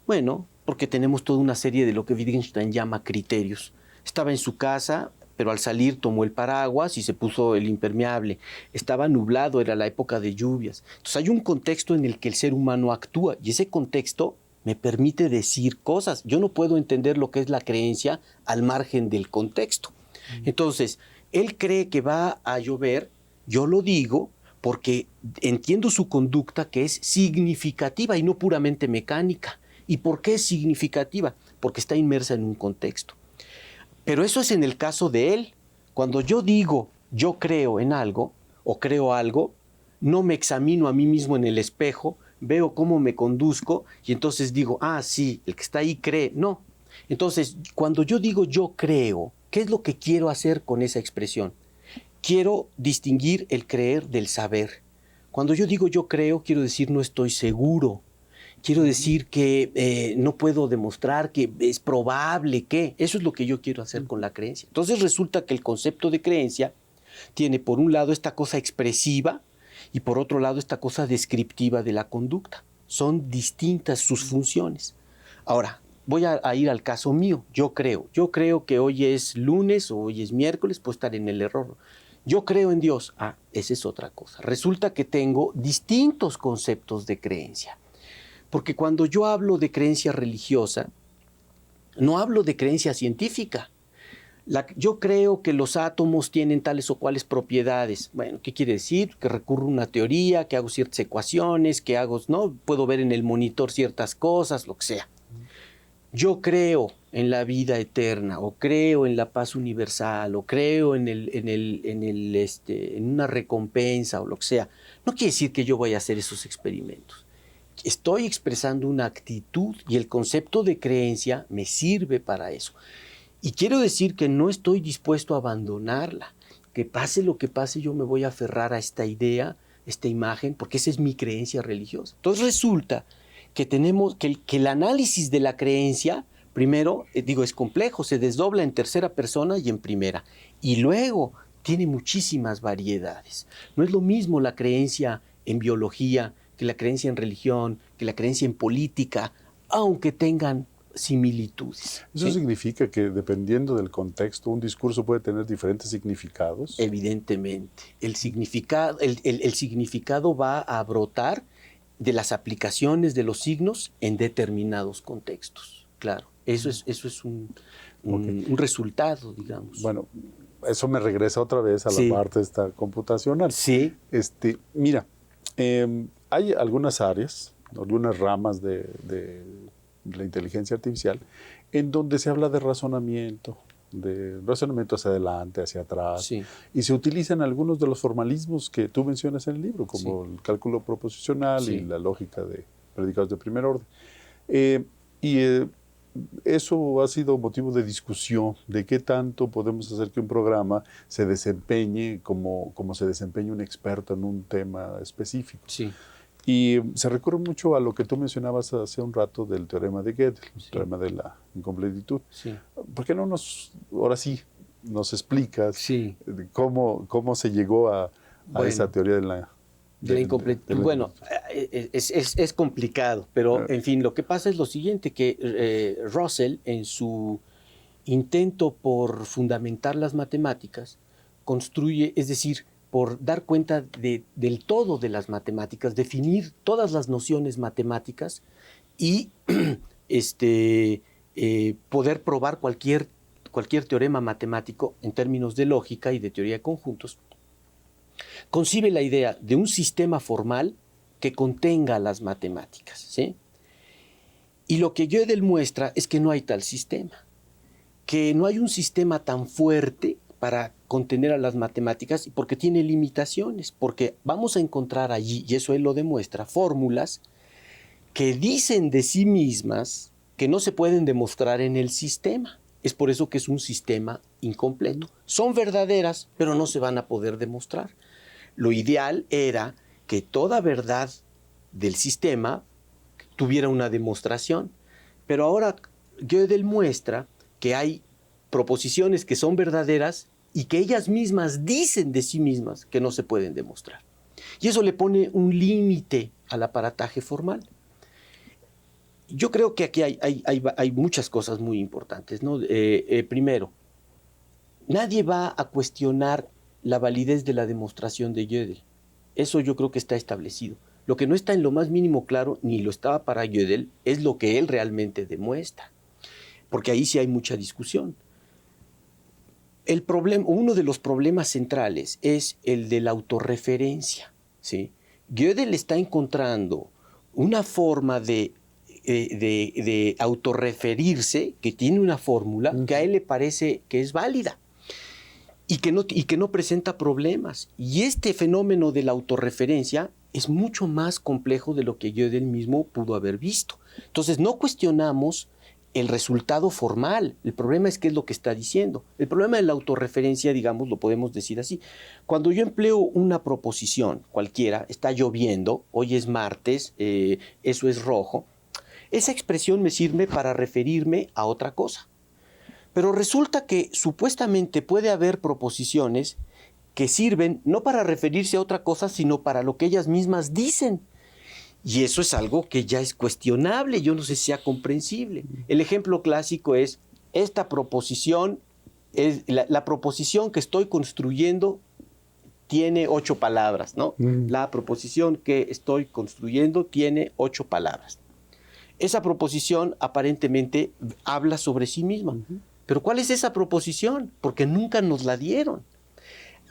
Bueno, porque tenemos toda una serie de lo que Wittgenstein llama criterios. Estaba en su casa, pero al salir tomó el paraguas y se puso el impermeable. Estaba nublado, era la época de lluvias. Entonces hay un contexto en el que el ser humano actúa y ese contexto me permite decir cosas. Yo no puedo entender lo que es la creencia al margen del contexto. Entonces, él cree que va a llover, yo lo digo porque entiendo su conducta que es significativa y no puramente mecánica. ¿Y por qué es significativa? Porque está inmersa en un contexto. Pero eso es en el caso de él. Cuando yo digo, yo creo en algo o creo algo, no me examino a mí mismo en el espejo, veo cómo me conduzco y entonces digo, ah, sí, el que está ahí cree. No. Entonces, cuando yo digo yo creo, ¿qué es lo que quiero hacer con esa expresión? Quiero distinguir el creer del saber. Cuando yo digo yo creo, quiero decir no estoy seguro. Quiero decir que no puedo demostrar que es probable que. Eso es lo que yo quiero hacer con la creencia. Entonces resulta que el concepto de creencia tiene por un lado esta cosa expresiva y por otro lado esta cosa descriptiva de la conducta. Son distintas sus funciones. Ahora, voy a ir al caso mío. Yo creo que hoy es lunes o hoy es miércoles, puedo estar en el error. Yo creo en Dios. Ah, esa es otra cosa. Resulta que tengo distintos conceptos de creencia. Porque cuando yo hablo de creencia religiosa, no hablo de creencia científica. Yo creo que los átomos tienen tales o cuales propiedades. Bueno, ¿qué quiere decir? Que recurro a una teoría, que hago ciertas ecuaciones, que hago, ¿no? Puedo ver en el monitor ciertas cosas, lo que sea. Yo creo en la vida eterna, o creo en la paz universal, o creo en una recompensa, o lo que sea. No quiere decir que yo vaya a hacer esos experimentos. Estoy expresando una actitud y el concepto de creencia me sirve para eso. Y quiero decir que no estoy dispuesto a abandonarla. Que pase lo que pase, yo me voy a aferrar a esta idea, esta imagen, porque esa es mi creencia religiosa. Entonces resulta que tenemos que el análisis de la creencia, primero, es complejo, se desdobla en tercera persona y en primera. Y luego tiene muchísimas variedades. No es lo mismo la creencia en biología, que la creencia en religión, que la creencia en política, aunque tengan similitudes. ¿Eso significa que dependiendo del contexto, un discurso puede tener diferentes significados? Evidentemente. El significado va a brotar de las aplicaciones de los signos en determinados contextos. Claro, eso es un resultado, digamos. Bueno, eso me regresa otra vez a la parte esta computacional. Sí. Mira, hay algunas áreas, algunas ramas de la inteligencia artificial en donde se habla de razonamiento hacia adelante, hacia atrás, y se utilizan algunos de los formalismos que tú mencionas en el libro, como el cálculo proposicional y la lógica de predicados de primer orden. Eso ha sido motivo de discusión de qué tanto podemos hacer que un programa se desempeñe como se desempeña un experto en un tema específico. Sí. Y se recurre mucho a lo que tú mencionabas hace un rato del teorema de Gödel, el teorema de la incompletitud. Sí. ¿Por qué no ahora sí nos explicas cómo se llegó a esa teoría de la incompletitud? Bueno, es complicado, pero en fin, lo que pasa es lo siguiente, que Russell, en su intento por fundamentar las matemáticas, construye, es decir, por dar cuenta del todo de las matemáticas, definir todas las nociones matemáticas y poder probar cualquier teorema matemático en términos de lógica y de teoría de conjuntos, concibe la idea de un sistema formal que contenga las matemáticas, ¿sí? Y lo que Gödel muestra es que no hay tal sistema, que no hay un sistema tan fuerte para contener a las matemáticas, porque tiene limitaciones, porque vamos a encontrar allí, y eso él lo demuestra, fórmulas que dicen de sí mismas que no se pueden demostrar en el sistema. Es por eso que es un sistema incompleto. Son verdaderas, pero no se van a poder demostrar. Lo ideal era que toda verdad del sistema tuviera una demostración, pero ahora Gödel muestra que hay proposiciones que son verdaderas y que ellas mismas dicen de sí mismas que no se pueden demostrar. Y eso le pone un límite al aparataje formal. Yo creo que aquí hay muchas cosas muy importantes, ¿no? Primero, nadie va a cuestionar la validez de la demostración de Gödel. Eso yo creo que está establecido. Lo que no está en lo más mínimo claro, ni lo estaba para Gödel, es lo que él realmente demuestra. Porque ahí sí hay mucha discusión. Uno de los problemas centrales es el de la autorreferencia, ¿sí? Gödel está encontrando una forma de autorreferirse que tiene una fórmula que a él le parece que es válida y que no presenta problemas. Y este fenómeno de la autorreferencia es mucho más complejo de lo que Gödel mismo pudo haber visto. Entonces no cuestionamos el resultado formal. El problema es qué es lo que está diciendo. El problema de la autorreferencia, digamos, lo podemos decir así. Cuando yo empleo una proposición cualquiera, está lloviendo, hoy es martes, eso es rojo, esa expresión me sirve para referirme a otra cosa. Pero resulta que supuestamente puede haber proposiciones que sirven no para referirse a otra cosa, sino para lo que ellas mismas dicen. Y eso es algo que ya es cuestionable, yo no sé si sea comprensible. El ejemplo clásico es esta proposición, la proposición que estoy construyendo tiene 8 palabras, ¿no? La proposición que estoy construyendo tiene 8 palabras. Esa proposición aparentemente habla sobre sí misma. Pero ¿cuál es esa proposición? Porque nunca nos la dieron.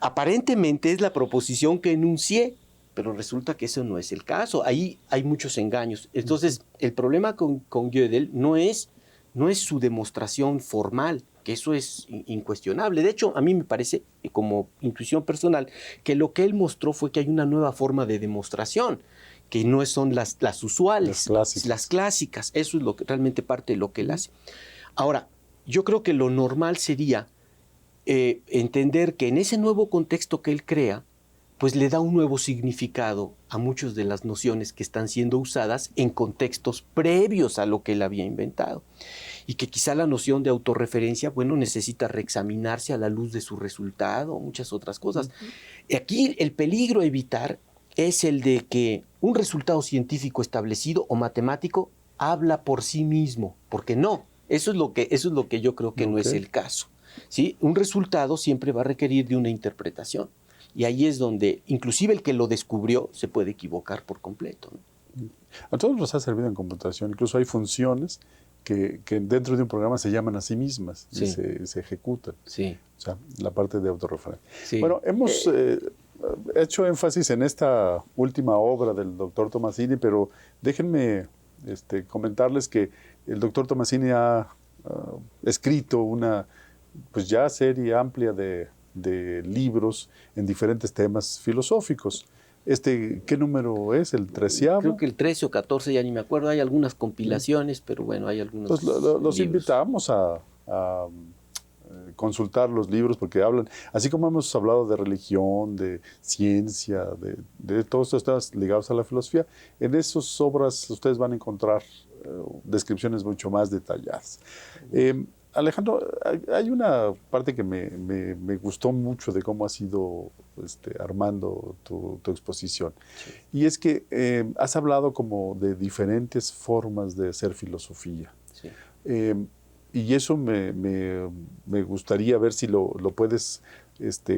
Aparentemente es la proposición que enuncié, pero resulta que eso no es el caso. Ahí hay muchos engaños. Entonces, el problema con Gödel no es su demostración formal, que eso es incuestionable. De hecho, a mí me parece, como intuición personal, que lo que él mostró fue que hay una nueva forma de demostración, que no son las usuales, las clásicas. Eso es lo que, realmente parte de lo que él hace. Ahora, yo creo que lo normal sería entender que en ese nuevo contexto que él crea, pues le da un nuevo significado a muchas de las nociones que están siendo usadas en contextos previos a lo que él había inventado. Y que quizá la noción de autorreferencia, bueno, necesita reexaminarse a la luz de su resultado, muchas otras cosas. Aquí el peligro a evitar es el de que un resultado científico establecido o matemático habla por sí mismo, porque no. Eso es lo que yo creo que no es el caso, ¿sí? Un resultado siempre va a requerir de una interpretación. Y ahí es donde, inclusive el que lo descubrió, se puede equivocar por completo, ¿no? A todos nos ha servido en computación. Incluso hay funciones que dentro de un programa se llaman a sí mismas y se ejecutan. Sí. O sea, la parte de autorreferencia. Sí. Bueno, hemos hecho énfasis en esta última obra del doctor Tomasini, pero déjenme comentarles que el doctor Tomasini ha escrito una pues ya serie amplia de libros en diferentes temas filosóficos. ¿Qué número es? ¿El 13º? Creo que el 13 o 14, ya ni me acuerdo. Hay algunas compilaciones, pero bueno, hay algunos Entonces, los invitamos a consultar los libros porque hablan, así como hemos hablado de religión, de ciencia, de todos estos temas ligados a la filosofía, en esas obras ustedes van a encontrar descripciones mucho más detalladas. Alejandro, hay una parte que me gustó mucho de cómo has ido armando tu exposición. Sí. Y es que has hablado como de diferentes formas de hacer filosofía. Sí. Y eso me gustaría ver si lo puedes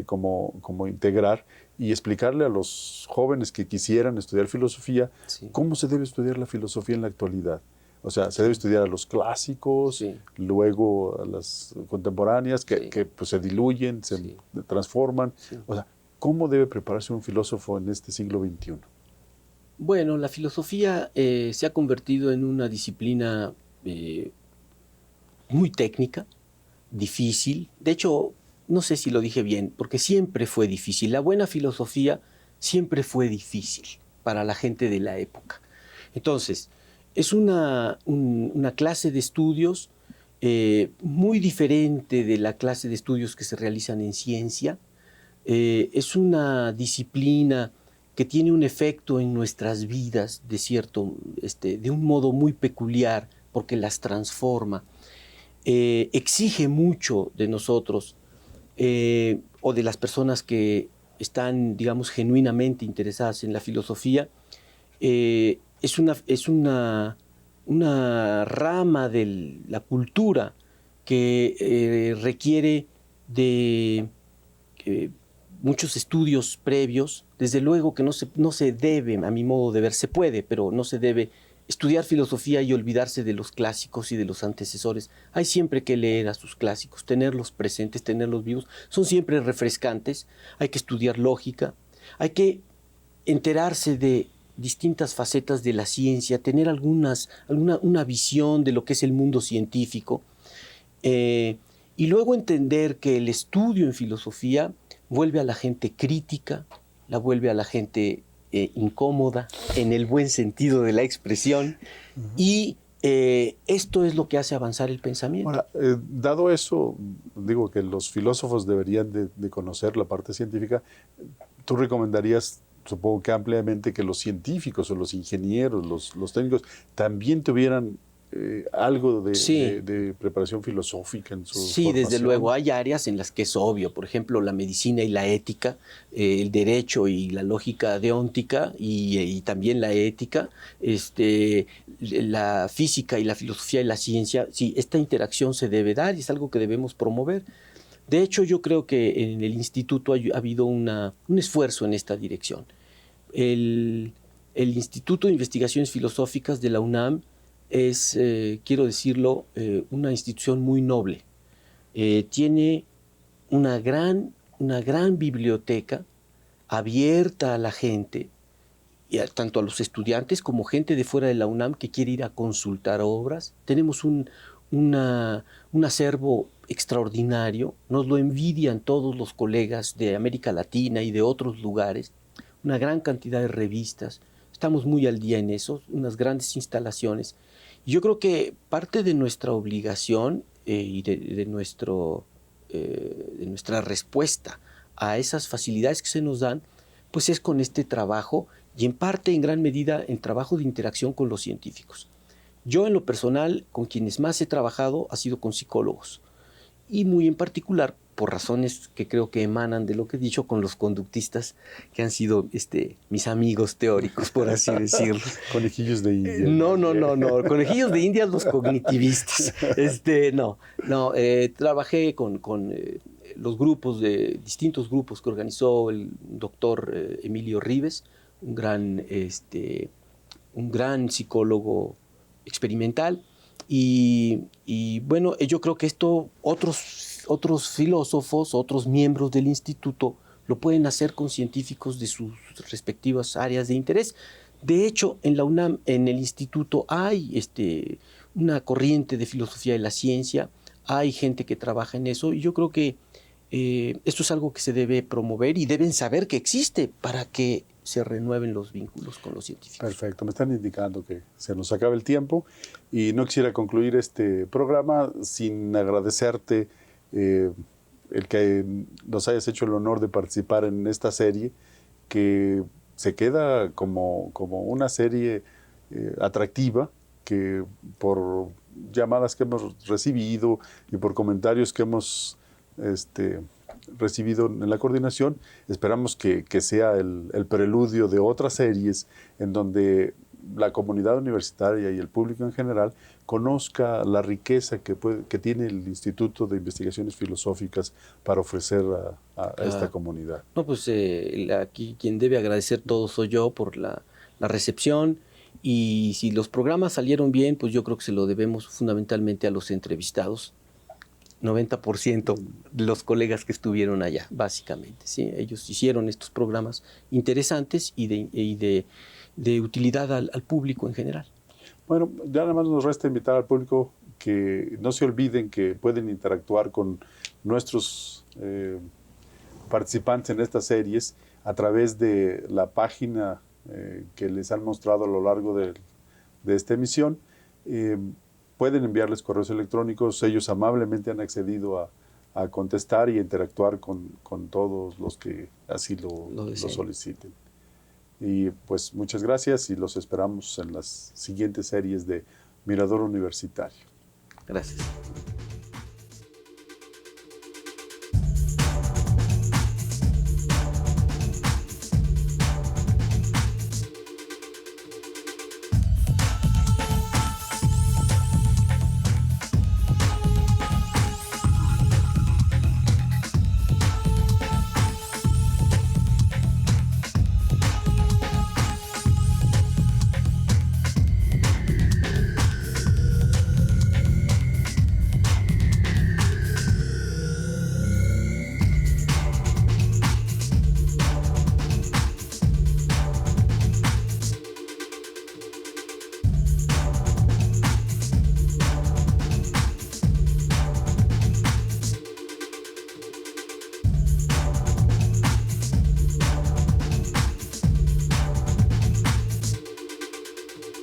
como integrar y explicarle a los jóvenes que quisieran estudiar filosofía, sí, cómo se debe estudiar la filosofía en la actualidad. O sea, se debe estudiar a los clásicos, sí, luego a las contemporáneas que pues, se diluyen, se transforman. Sí. O sea, ¿cómo debe prepararse un filósofo en este siglo XXI? Bueno, la filosofía se ha convertido en una disciplina muy técnica, difícil. De hecho, no sé si lo dije bien, porque siempre fue difícil. La buena filosofía siempre fue difícil para la gente de la época. Entonces, es una clase de estudios muy diferente de la clase de estudios que se realizan en ciencia. Es una disciplina que tiene un efecto en nuestras vidas de un modo muy peculiar, porque las transforma. Exige mucho de nosotros o de las personas que están, digamos, genuinamente interesadas en la filosofía. Es una rama de la cultura que requiere de muchos estudios previos. Desde luego que no se debe, a mi modo de ver, se puede, pero no se debe estudiar filosofía y olvidarse de los clásicos y de los antecesores. Hay siempre que leer a sus clásicos, tenerlos presentes, tenerlos vivos. Son siempre refrescantes. Hay que estudiar lógica, hay que enterarse de distintas facetas de la ciencia, tener una visión de lo que es el mundo científico, y luego entender que el estudio en filosofía vuelve a la gente crítica, la vuelve a la gente incómoda, en el buen sentido de la expresión, y esto es lo que hace avanzar el pensamiento. Ahora, dado eso, digo que los filósofos deberían de conocer la parte científica. ¿Tú recomendarías, supongo que ampliamente, que los científicos o los ingenieros, los técnicos, también tuvieran algo de preparación filosófica en su formación? Desde luego, hay áreas en las que es obvio, por ejemplo, la medicina y la ética, el derecho y la lógica deóntica y también la ética, la física y la filosofía y la ciencia. Sí, esta interacción se debe dar y es algo que debemos promover. De hecho, yo creo que en el instituto ha habido un esfuerzo en esta dirección. El Instituto de Investigaciones Filosóficas de la UNAM es, quiero decirlo, una institución muy noble. Tiene una gran biblioteca abierta a la gente, tanto a los estudiantes como gente de fuera de la UNAM que quiere ir a consultar obras. Tenemos un acervo extraordinario, nos lo envidian todos los colegas de América Latina y de otros lugares, una gran cantidad de revistas, estamos muy al día en eso, unas grandes instalaciones. Yo creo que parte de nuestra obligación y de nuestra respuesta a esas facilidades que se nos dan, pues es con este trabajo y en parte, en gran medida, el trabajo de interacción con los científicos. Yo en lo personal, con quienes más he trabajado ha sido con psicólogos y muy en particular, por razones que creo que emanan de lo que he dicho, con los conductistas que han sido mis amigos teóricos, por así decirlo. Conejillos de India. No, conejillos de India los cognitivistas. Trabajé con los grupos, distintos grupos que organizó el doctor Emilio Rives, un gran psicólogo experimental. Y bueno, yo creo que esto otros filósofos, otros miembros del instituto lo pueden hacer con científicos de sus respectivas áreas de interés. De hecho, en la UNAM, en el instituto, hay una corriente de filosofía de la ciencia, hay gente que trabaja en eso, y yo creo que esto es algo que se debe promover y deben saber que existe para que se renueven los vínculos con los científicos. Perfecto, me están indicando que se nos acaba el tiempo y no quisiera concluir este programa sin agradecerte el que nos hayas hecho el honor de participar en esta serie, que se queda como una serie atractiva, que por llamadas que hemos recibido y por comentarios que hemos recibido en la coordinación, esperamos que sea el preludio de otras series en donde la comunidad universitaria y el público en general conozca la riqueza que tiene el Instituto de Investigaciones Filosóficas para ofrecer a esta comunidad. No, pues aquí quien debe agradecer todo soy yo por la recepción, y si los programas salieron bien, pues yo creo que se lo debemos fundamentalmente a los entrevistados. 90% de los colegas que estuvieron allá, básicamente, ¿sí? Ellos hicieron estos programas interesantes y de utilidad al público en general. Bueno, ya nada más nos resta invitar al público que no se olviden que pueden interactuar con nuestros participantes en estas series a través de la página que les han mostrado a lo largo de esta emisión. Pueden enviarles correos electrónicos, ellos amablemente han accedido a contestar y a interactuar con todos los que así lo soliciten. Y pues muchas gracias y los esperamos en las siguientes series de Mirador Universitario. Gracias.